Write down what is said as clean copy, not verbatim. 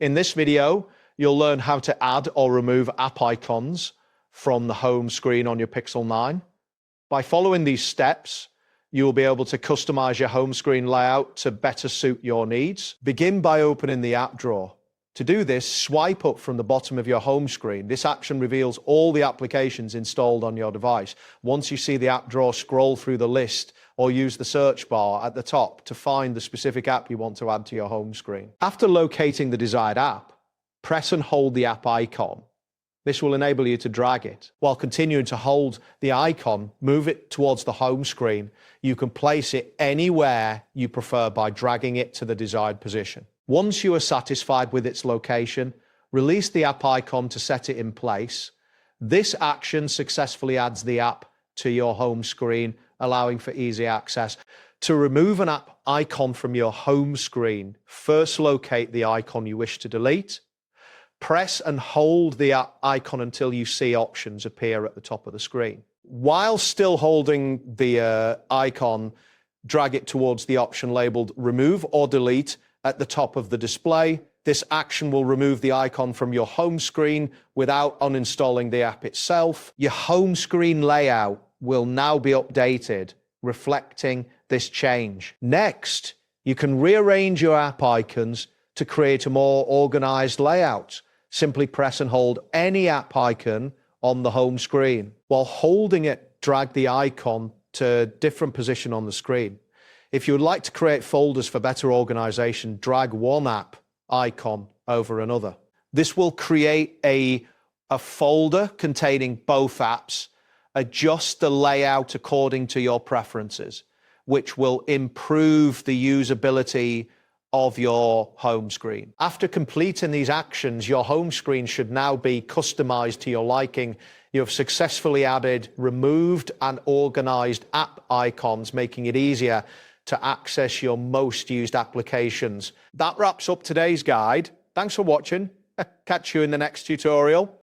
In this video, you'll learn how to add or remove app icons from the home screen on your Pixel 9. By following these steps, you will be able to customize your home screen layout to better suit your needs. Begin by opening the app drawer. To do this, swipe up from the bottom of your home screen. This action reveals all the applications installed on your device. Once you see the app drawer, scroll through the list or use the search bar at the top to find the specific app you want to add to your home screen. After locating the desired app, press and hold the app icon. This will enable you to drag it. While continuing to hold the icon, move it towards the home screen. You can place it anywhere you prefer by dragging it to the desired position. Once you are satisfied with its location, release the app icon to set it in place. This action successfully adds the app to your home screen, allowing for easy access. To remove an app icon from your home screen, first locate the icon you wish to delete. Press and hold the app icon until you see options appear at the top of the screen. While still holding the icon, drag it towards the option labeled Remove or Delete at the top of the display. This action will remove the icon from your home screen without uninstalling the app itself. Your home screen layout will now be updated, reflecting this change. Next, you can rearrange your app icons to create a more organized layout. Simply press and hold any app icon on the home screen. While holding it, drag the icon to a different position on the screen. If you would like to create folders for better organization, drag one app icon over another. This will create a folder containing both apps. Adjust the layout according to your preferences, which will improve the usability of your home screen. After completing these actions, your home screen should now be customized to your liking. You have successfully added, removed, and organized app icons, making it easier to access your most used applications. That wraps up today's guide. Thanks for watching. Catch you in the next tutorial.